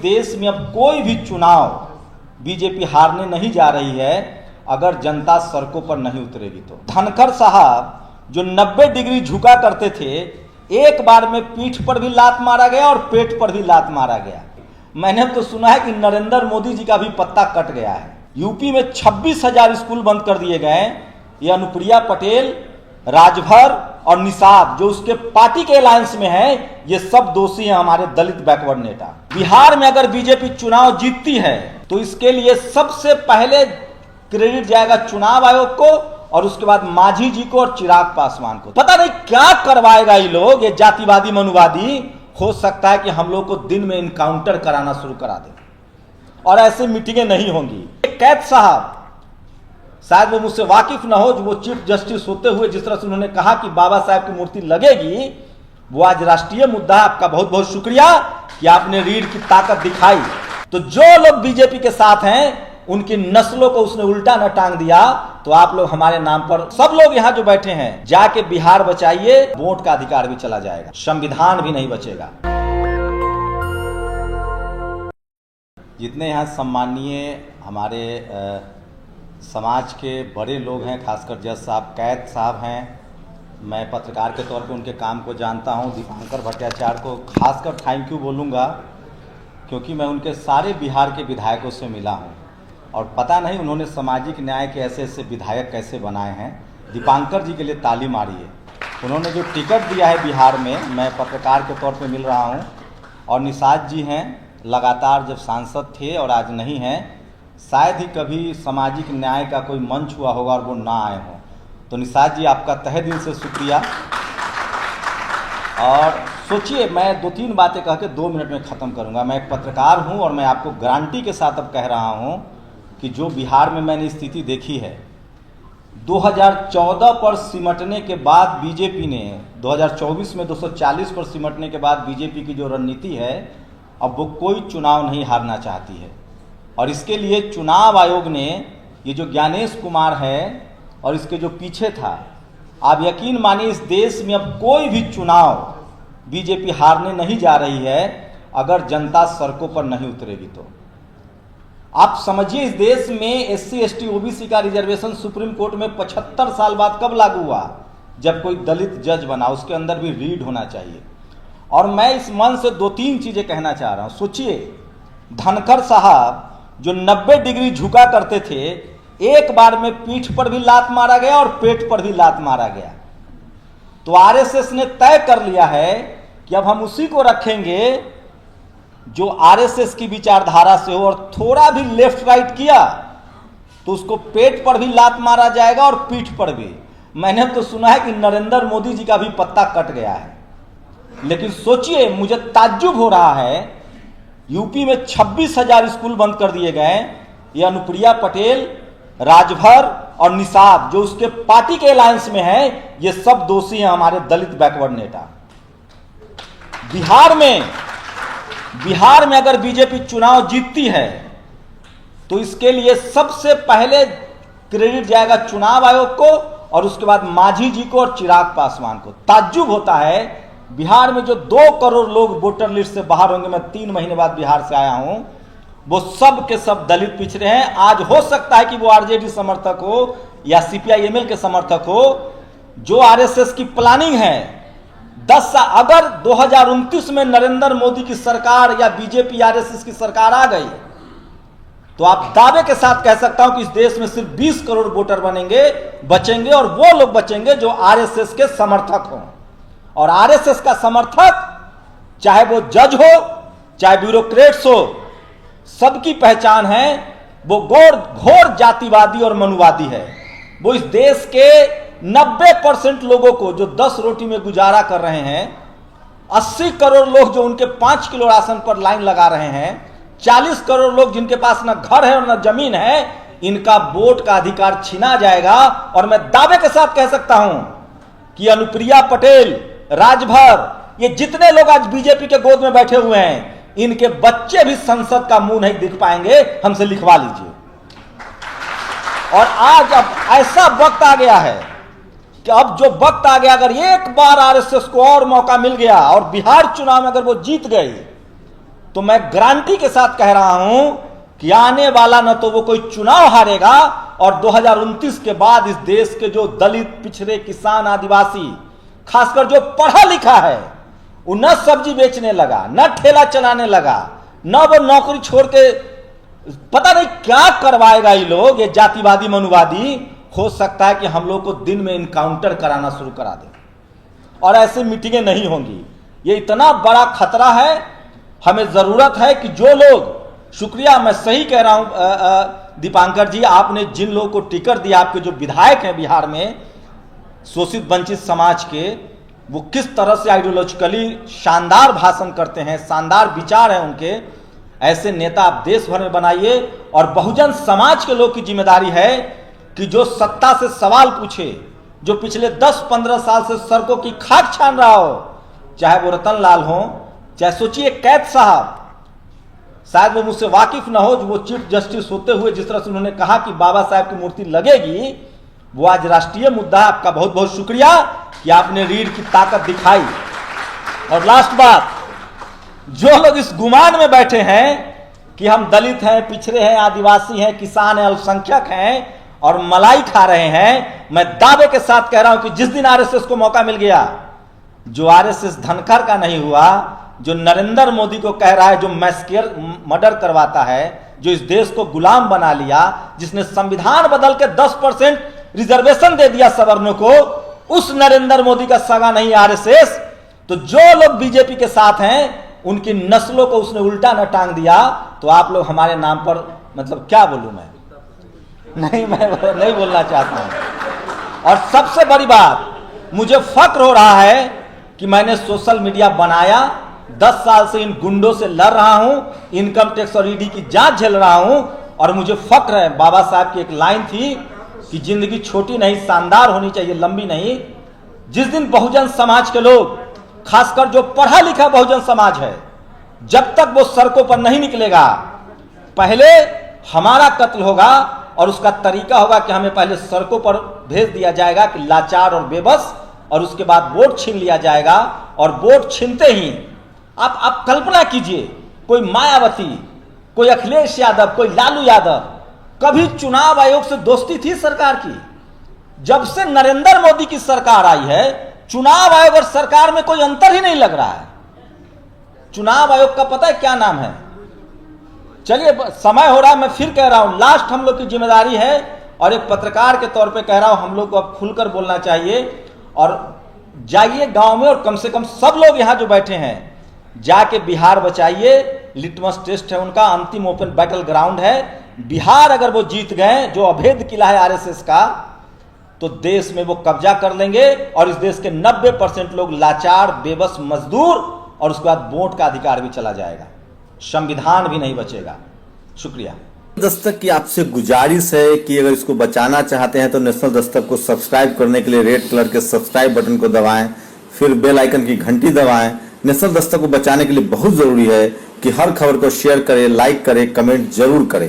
देश में अब कोई भी चुनाव बीजेपी हारने नहीं जा रही है अगर जनता सड़कों पर नहीं उतरेगी तो। धनखड़ साहब जो 90 डिग्री झुका करते थे, एक बार में पीठ पर भी लात मारा गया और पेट पर भी लात मारा गया। मैंने तो सुना है कि नरेंद्र मोदी जी का भी पत्ता कट गया है। यूपी में 26,000 स्कूल बंद कर दिए गए। ये अनुप्रिया पटेल, राजभर और निषाद जो उसके पार्टी के अलायंस में है, ये सब दोषी हैं हमारे दलित बैकवर्ड नेता। बिहार में अगर बीजेपी चुनाव जीतती है तो इसके लिए सबसे पहले क्रेडिट जाएगा चुनाव आयोग को और उसके बाद मांझी जी को और चिराग पासवान को। पता नहीं क्या करवाएगा ये लोग, ये जातिवादी मनुवादी। हो सकता है कि हम लोग को दिन में इनकाउंटर कराना शुरू करा दे और ऐसे मीटिंगें नहीं होंगी। कैद साहब, शायद वो मुझसे वाकिफ ना हो, जो वो चीफ जस्टिस होते हुए जिस तरह से उन्होंने कहा कि बाबा साहब की मूर्ति लगेगी, वो आज राष्ट्रीय मुद्दा है। आपका बहुत बहुत शुक्रिया कि आपने रीढ़ की ताकत दिखाई। तो जो लोग बीजेपी के साथ हैं उनकी नस्लों को उसने उल्टा न टांग दिया। तो आप लोग हमारे नाम पर, सब लोग यहाँ जो बैठे हैं, जाके बिहार बचाइए। वोट का अधिकार भी चला जाएगा, संविधान भी नहीं बचेगा। जितने यहाँ सम्मानीय हमारे समाज के बड़े लोग हैं, खासकर जज साहब, कैद साहब हैं, मैं पत्रकार के तौर पे उनके काम को जानता हूं। दीपांकर भट्टाचार्य को खासकर थैंक यू बोलूँगा, क्योंकि मैं उनके सारे बिहार के विधायकों से मिला हूं और पता नहीं उन्होंने सामाजिक न्याय के ऐसे ऐसे विधायक कैसे बनाए हैं। दीपांकर जी के लिए ताली मारिए। उन्होंने जो टिकट दिया है बिहार में, मैं पत्रकार के तौर पर मिल रहा हूँ। और निषाद जी हैं, लगातार जब सांसद थे और आज नहीं हैं। शायद ही कभी सामाजिक न्याय का कोई मंच हुआ होगा और वो ना आए हों। तो निषाद जी, आपका तहे दिल से शुक्रिया। और सोचिए, मैं 2-3 बातें कह के 2 मिनट में ख़त्म करूंगा। मैं एक पत्रकार हूं और मैं आपको गारंटी के साथ अब कह रहा हूं कि जो बिहार में मैंने स्थिति देखी है, 2014 पर सिमटने के बाद बीजेपी ने 2024 में 240 पर सिमटने के बाद बीजेपी की जो रणनीति है, अब वो कोई चुनाव नहीं हारना चाहती है। और इसके लिए चुनाव आयोग ने, ये जो ज्ञानेश कुमार है और इसके जो पीछे था, आप यकीन मानिए इस देश में अब कोई भी चुनाव बीजेपी हारने नहीं जा रही है अगर जनता सड़कों पर नहीं उतरेगी तो। आप समझिए, इस देश में SC ST OBC का रिजर्वेशन सुप्रीम कोर्ट में 75 साल बाद कब लागू हुआ? जब कोई दलित जज बना, उसके अंदर भी रीड होना चाहिए। और मैं इस मन से 2-3 चीजें कहना चाह रहा हूं। सोचिए, धनखड़ साहब जो 90 डिग्री झुका करते थे, एक बार में पीठ पर भी लात मारा गया और पेट पर भी लात मारा गया। तो RSS ने तय कर लिया है कि अब हम उसी को रखेंगे जो RSS की विचारधारा से हो, और थोड़ा भी लेफ्ट राइट किया तो उसको पेट पर भी लात मारा जाएगा और पीठ पर भी। मैंने तो सुना है कि नरेंद्र मोदी जी का भी पत्ता कट गया है। लेकिन सोचिए, मुझे ताज्जुब हो रहा है, यूपी में 26,000 स्कूल बंद कर दिए गए। ये अनुप्रिया पटेल, राजभर और निषाद जो उसके पार्टी के अलायंस में है, ये सब दोषी हैं हमारे दलित बैकवर्ड नेता। बिहार में अगर बीजेपी चुनाव जीतती है तो इसके लिए सबसे पहले क्रेडिट जाएगा चुनाव आयोग को और उसके बाद मांझी जी को और चिराग पासवान को। ताज्जुब होता है, बिहार में जो 2 करोड़ लोग वोटर लिस्ट से बाहर होंगे, मैं 3 महीने बाद बिहार से आया हूं, वो सब के सब दलित पिछड़े हैं। आज हो सकता है कि वो RJD समर्थक हो या CPI-ML के समर्थक हो। जो RSS की प्लानिंग है, 10 अगर 2029 में नरेंद्र मोदी की सरकार या बीजेपी RSS की सरकार आ गई तो आप दावे के साथ कह सकता हूं कि इस देश में सिर्फ 20 करोड़ वोटर बचेंगे और वो लोग बचेंगे जो RSS के समर्थक हों। और RSS का समर्थक, चाहे वो जज हो चाहे ब्यूरोक्रेट्स हो, सबकी पहचान है, वो घोर जातिवादी और मनुवादी है। वो इस देश के 90% लोगों को जो 10 रोटी में गुजारा कर रहे हैं, 80 करोड़ लोग जो उनके 5 किलो राशन पर लाइन लगा रहे हैं, 40 करोड़ लोग जिनके पास न घर है और न जमीन है, इनका वोट का अधिकार छीना जाएगा। और मैं दावे के साथ कह सकता हूं कि अनुप्रिया पटेल, राजभर, ये जितने लोग आज बीजेपी के गोद में बैठे हुए हैं, इनके बच्चे भी संसद का मुंह नहीं दिख पाएंगे। हमसे लिखवा लीजिए। और आज अब ऐसा वक्त आ गया है कि अब जो वक्त आ गया, अगर एक बार RSS को और मौका मिल गया और बिहार चुनाव में अगर वो जीत गई तो मैं गारंटी के साथ कह रहा हूं कि आने वाला न तो वो कोई चुनाव हारेगा, और 2029 के बाद इस देश के जो दलित, पिछड़े, किसान, आदिवासी, खासकर जो पढ़ा लिखा है, वो न सब्जी बेचने लगा, न ठेला चलाने लगा, न वो नौकरी छोड़ के पता नहीं क्या करवाएगा। ये लोग, ये जातिवादी मनुवादी, हो सकता है कि हम लोग को दिन में इनकाउंटर कराना शुरू करा दे, और ऐसे मीटिंगें नहीं होंगी। ये इतना बड़ा खतरा है। हमें जरूरत है कि जो लोग, शुक्रिया, मैं सही कह रहा हूं दीपांकर जी, आपने जिन लोगों को टिकट दिया, आपके जो विधायक हैं बिहार में शोषित वंचित समाज के, वो किस तरह से आइडियोलॉजिकली शानदार भाषण करते हैं, शानदार विचार हैं उनके। ऐसे नेता आप देश भर में बनाइए, और बहुजन समाज के लोग की जिम्मेदारी है कि जो सत्ता से सवाल पूछे, जो पिछले 10-15 साल से सड़कों की खाक छान रहा हो, चाहे वो रतन लाल हो, चाहे सोचिए कैद साहब, शायद वो मुझसे वाकिफ ना हो, वो चीफ जस्टिस होते हुए जिस तरह से उन्होंने कहा कि बाबा साहब की मूर्ति लगेगी, वो आज राष्ट्रीय मुद्दा है। आपका बहुत बहुत शुक्रिया कि आपने रीढ़ की ताकत दिखाई। और लास्ट बात, जो लोग इस गुमान में बैठे हैं कि हम दलित हैं, पिछड़े हैं, आदिवासी हैं, किसान हैं, अल्पसंख्यक हैं और मलाई खा रहे हैं, मैं दावे के साथ कह रहा हूं कि जिस दिन आरएसएस को मौका मिल गया, जो आरएसएस धनखड़ का नहीं हुआ, जो नरेंद्र मोदी को कह रहा है, जो मैस्केर मर्डर करवाता है, जो इस देश को गुलाम बना लिया, जिसने संविधान बदल के 10% रिजर्वेशन दे दिया सवर्णों को, उस नरेंद्र मोदी का सगा नहीं आरएसएस। तो जो लोग बीजेपी के साथ हैं, उनकी नस्लों को उसने उल्टा न टांग दिया। तो आप लोग हमारे नाम पर, मतलब क्या बोलूं मैं नहीं बोलना चाहता हूं। और सबसे बड़ी बात, मुझे फक्र हो रहा है कि मैंने सोशल मीडिया बनाया, 10 साल से इन गुंडों से लड़ रहा हूं, इनकम टैक्स और ईडी की जांच झेल रहा हूं, और मुझे फक्र है। बाबा साहब की एक लाइन थी कि जिंदगी छोटी नहीं, शानदार होनी चाहिए, लंबी नहीं। जिस दिन बहुजन समाज के लोग, खासकर जो पढ़ा लिखा बहुजन समाज है, जब तक वो सड़कों पर नहीं निकलेगा, पहले हमारा कत्ल होगा, और उसका तरीका होगा कि हमें पहले सड़कों पर भेज दिया जाएगा कि लाचार और बेबस, और उसके बाद वोट छीन लिया जाएगा। और वोट छीनते ही आप कल्पना कीजिए, कोई मायावती, कोई अखिलेश यादव, कोई लालू यादव, कभी चुनाव आयोग से दोस्ती थी सरकार की? जब से नरेंद्र मोदी की सरकार आई है, चुनाव आयोग और सरकार में कोई अंतर ही नहीं लग रहा है। चुनाव आयोग का पता है क्या नाम है? चलिए, समय हो रहा है, मैं फिर कह रहा हूं, लास्ट हम लोग की जिम्मेदारी है, और एक पत्रकार के तौर पे कह रहा हूं, हम लोग को अब खुलकर बोलना चाहिए। और जाइए गांव में, और कम से कम सब लोग यहां जो बैठे हैं, जाके बिहार बचाइए। लिटमस टेस्ट है उनका, अंतिम ओपन बैटल ग्राउंड है। बिहार अगर वो जीत गए, जो अभेद किला है आरएसएस का, तो देश में वो कब्जा कर लेंगे, और इस देश के 90% लोग लाचार, बेबस, मजदूर, और उसके बाद वोट का अधिकार भी चला जाएगा, संविधान भी नहीं बचेगा। शुक्रिया। दस्तक की आपसे गुजारिश है कि अगर इसको बचाना चाहते हैं तो नेशनल दस्तक को सब्सक्राइब करने के लिए रेड कलर के सब्सक्राइब बटन को दबाएं, फिर बेल आइकन की घंटी दबाएं। नेशनल दस्तक को बचाने के लिए बहुत जरूरी है कि हर खबर को शेयर करें, लाइक करें, कमेंट जरूर करें।